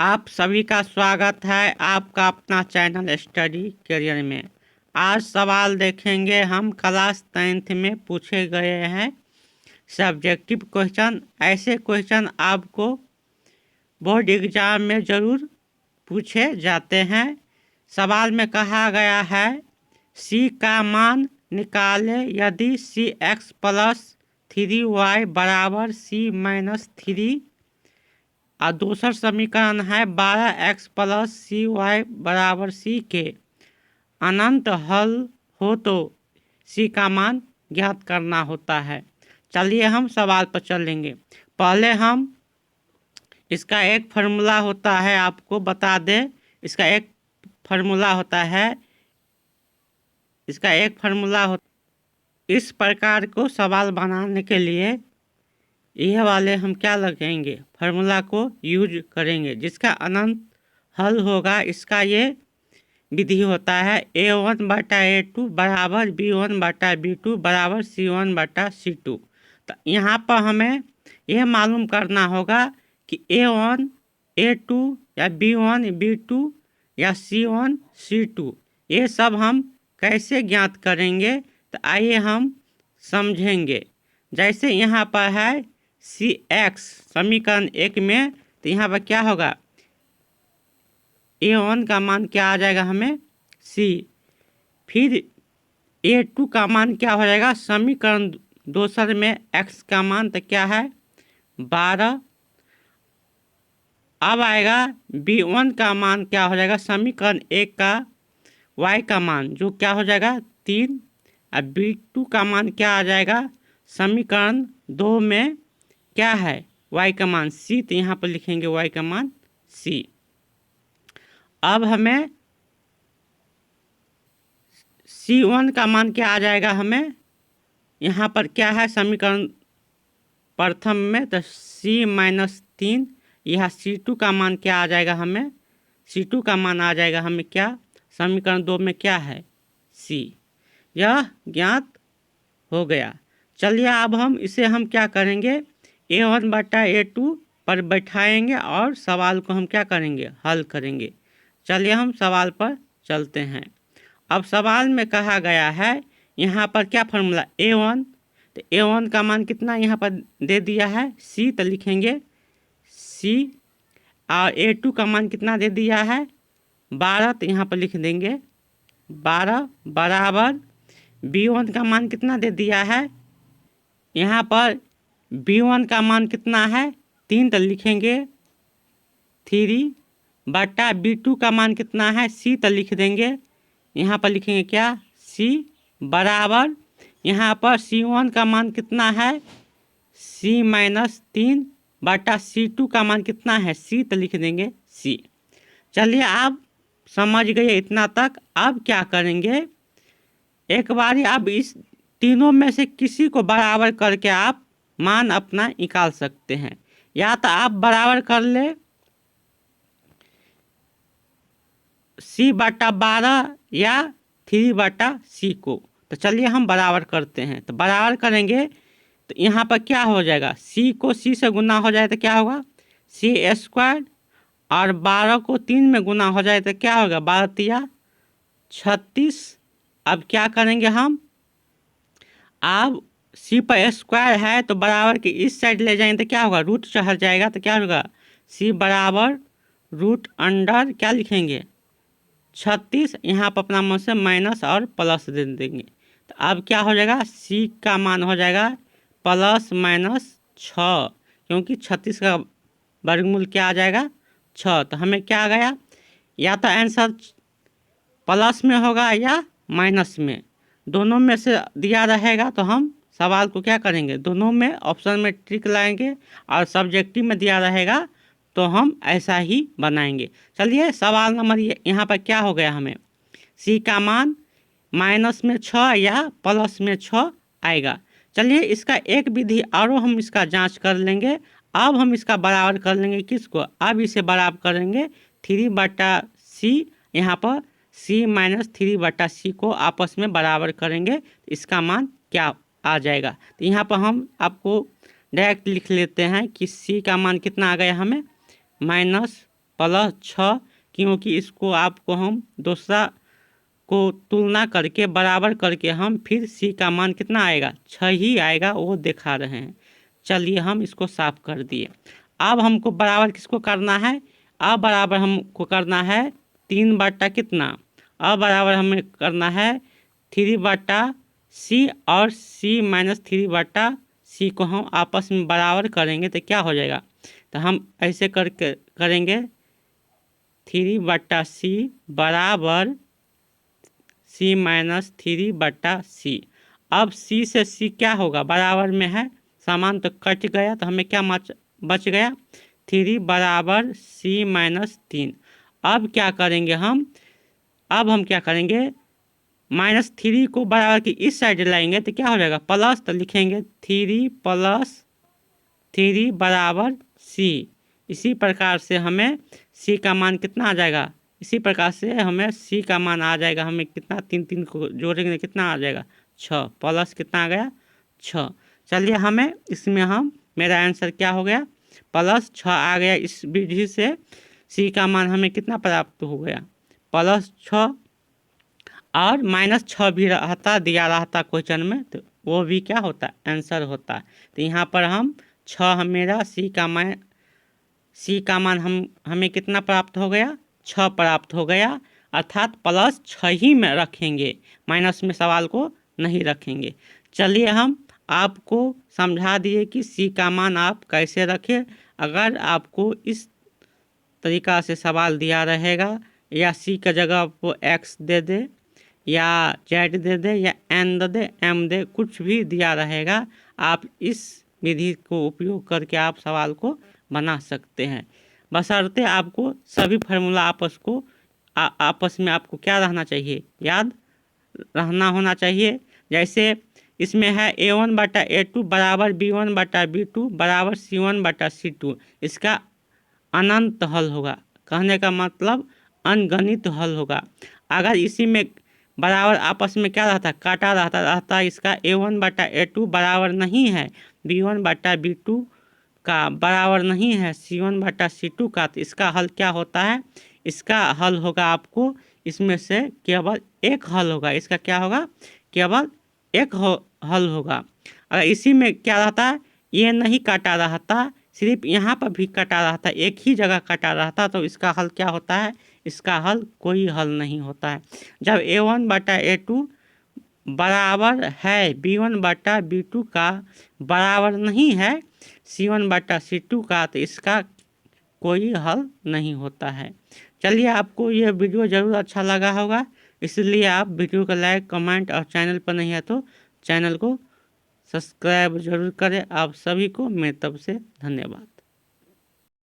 आप सभी का स्वागत है आपका अपना चैनल स्टडी करियर में। आज सवाल देखेंगे हम क्लास 10th में पूछे गए हैं सब्जेक्टिव क्वेश्चन। ऐसे क्वेश्चन आपको बोर्ड एग्जाम में ज़रूर पूछे जाते हैं। सवाल में कहा गया है c का मान निकालें यदि cx प्लस 3y बराबर c माइनस 3 और दूसरा समीकरण है 12x प्लस सी वाई बराबर सी के अनंत हल हो तो सी का मान ज्ञात करना होता है। चलिए हम सवाल पर चलेंगे। पहले हम इसका एक फार्मूला होता है, आपको बता दें। इसका एक फार्मूला होता है, इस प्रकार को सवाल बनाने के लिए यह वाले हम क्या लगेंगे, फार्मूला को यूज करेंगे जिसका अनंत हल होगा। इसका ये विधि होता है a1/a2 बराबर b1/b2 बराबर c1/c2। तो यहाँ पर हमें यह मालूम करना होगा कि a1 a2 या b1 b2 या c1 c2 ये सब हम कैसे ज्ञात करेंगे। तो आइए हम समझेंगे। जैसे यहाँ पर है cx समीकरण 1 में, तो यहाँ पर क्या होगा, a1 का मान क्या आ जाएगा हमें c, फिर a2 का मान क्या हो जाएगा समीकरण दूसरे में x का मान तो क्या है 12। अब आएगा b1 का मान क्या हो जाएगा समीकरण 1 का y का मान जो क्या हो जाएगा 3। अब b2 का मान क्या आ जाएगा समीकरण 2 में क्या है y का मान c, तो यहाँ पर लिखेंगे y का मान c। अब हमें c1 का मान क्या आ जाएगा, हमें यहाँ पर क्या है समीकरण प्रथम में तो c माइनस 3। यह c2 का मान क्या आ जाएगा, हमें c2 का मान आ जाएगा हमें क्या समीकरण 2 में क्या है c। यह ज्ञात हो गया। चलिए अब हम इसे हम क्या करेंगे a1/a2 पर बैठाएंगे और सवाल को हम क्या करेंगे हल करेंगे। चलिए हम सवाल पर चलते हैं। अब सवाल में कहा गया है यहाँ पर क्या फार्मूला a1, तो a1 का मान कितना यहाँ पर दे दिया है c, तो लिखेंगे c। और a2 का मान कितना दे दिया है 12, तो यहाँ पर लिख देंगे 12 बराबर b1 का मान कितना दे दिया है, यहाँ पर b1 का मान कितना है 3, तो लिखेंगे 3/b2 का मान कितना है c, तो लिख देंगे यहाँ पर लिखेंगे क्या c बराबर यहाँ पर c1 का मान कितना है c माइनस 3/c2 का मान कितना है c, तो लिख देंगे c। चलिए आप समझ गए इतना तक। अब क्या करेंगे, एक बारी आप इस तीनों में से किसी को बराबर करके आप मान अपना निकाल सकते हैं। या तो आप बराबर कर ले c/12 या 3/c को। तो चलिए हम बराबर करते हैं। तो बराबर करेंगे तो यहाँ पर क्या हो जाएगा c को c से गुना हो जाए तो क्या होगा c² और 12 को 3 में गुना हो जाए तो क्या होगा 12 36। अब क्या करेंगे हम, अब c पर स्क्वायर है तो बराबर के इस साइड ले जाएंगे तो क्या होगा रूट चढ़ जाएगा, तो क्या होगा c बराबर रूट अंडर क्या लिखेंगे 36। यहाँ पर अपना मन से माइनस और प्लस दे देंगे। तो अब क्या हो जाएगा c का मान हो जाएगा प्लस माइनस 6, क्योंकि 36 का वर्गमूल क्या आ जाएगा 6। तो हमें क्या आ गया, या तो आंसर प्लस में होगा या माइनस में, दोनों में से दिया रहेगा। तो हम सवाल को क्या करेंगे दोनों में ऑप्शन में टिक लाएंगे और सब्जेक्टिव में दिया रहेगा तो हम ऐसा ही बनाएंगे। चलिए सवाल नंबर यहाँ पर क्या हो गया, हमें c का मान माइनस में 6 या प्लस में 6 आएगा। चलिए इसका एक विधि और हम इसका जांच कर लेंगे। अब हम इसका बराबर कर लेंगे किसको, अब इसे बराबर करेंगे 3/c, यहाँ पर c माइनस 3/c को आपस में बराबर करेंगे, इसका मान क्या आ जाएगा। तो यहाँ पर हम आपको डायरेक्ट लिख लेते हैं कि c का मान कितना आ गया हमें प्लस 6, क्योंकि इसको आपको हम दूसरा को तुलना करके बराबर करके हम फिर सी का मान कितना आएगा 6 ही आएगा वो दिखा रहे हैं। चलिए हम इसको साफ कर दिए। अब हमको बराबर किसको करना है, अब बराबर हमको करना है 3 बटा कितना, अब बराबर हमें करना है 3 बटा सी, और सी माइनस 3 बटा सी को हम आपस में बराबर करेंगे तो क्या हो जाएगा, तो हम ऐसे करके करेंगे 3 बटा सी बराबर सी माइनस 3 बटा सी। अब सी से सी क्या होगा, बराबर में है, समान तो कट गया, तो हमें क्या बच गया 3 बराबर सी माइनस 3। अब क्या करेंगे हम, अब हम क्या करेंगे -3 को बराबर की इस साइड लाएंगे तो क्या हो जाएगा प्लस, तो लिखेंगे 3 प्लस 3 बराबर सी। इसी प्रकार से हमें सी का मान कितना आ जाएगा, इसी प्रकार से हमें सी का मान आ जाएगा, हमें कितना 3 को जोड़ेंगे कितना आ जाएगा 6, प्लस कितना आ गया 6। चलिए हमें इसमें हम मेरा आंसर क्या हो गया प्लस 6 आ गया। इस विधि से सी का मान हमें कितना प्राप्त हो गया प्लस 6, और -6 भी रहता दिया रहता क्वेश्चन में तो वो भी क्या होता है आंसर होता है। तो यहाँ पर हम 6 मेरा सी का मान हमें कितना प्राप्त हो गया 6 प्राप्त हो गया, अर्थात प्लस 6 ही में रखेंगे, माइनस में सवाल को नहीं रखेंगे। चलिए हम आपको समझा दिए कि सी का मान आप कैसे रखें। अगर आपको इस तरीका से सवाल दिया रहेगा या सी का जगह आपको एक्स दे दे या जेड दे दे या एन दे दे एम दे, कुछ भी दिया रहेगा, आप इस विधि को उपयोग करके आप सवाल को बना सकते हैं। बशर्ते आपको सभी फार्मूला आपस में आपको क्या रहना चाहिए, याद रहना होना चाहिए। जैसे इसमें है A1 बटा A2 बराबर B1 बटा B2 बराबर C1 बटा C2, इसका अनंत हल होगा, कहने का मतलब अनगणित हल होगा। अगर इसी में बराबर आपस में क्या रहता काटा रहता इसका A1 बटा A2 बराबर नहीं है B1 बटा B2 का, बराबर नहीं है C1 बटा C2 का, तो इसका हल क्या होता है, इसका हल होगा आपको इसमें से केवल एक हल होगा, इसका क्या होगा केवल एक हल होगा। अगर इसी में क्या रहता है ये नहीं काटा रहता, सिर्फ यहाँ पर भी कटा रहता है, एक ही जगह कटा रहता, तो इसका हल क्या होता है, इसका हल कोई हल नहीं होता है। जब A1 बटा A2 बराबर है B1 बटा B2 का, बराबर नहीं है C1 बटा C2 का, तो इसका कोई हल नहीं होता है। चलिए आपको ये वीडियो ज़रूर अच्छा लगा होगा, इसलिए आप वीडियो को लाइक कमेंट और चैनल पर नहीं है तो चैनल को सब्सक्राइब जरूर करें। आप सभी को मेरी तरफ से धन्यवाद।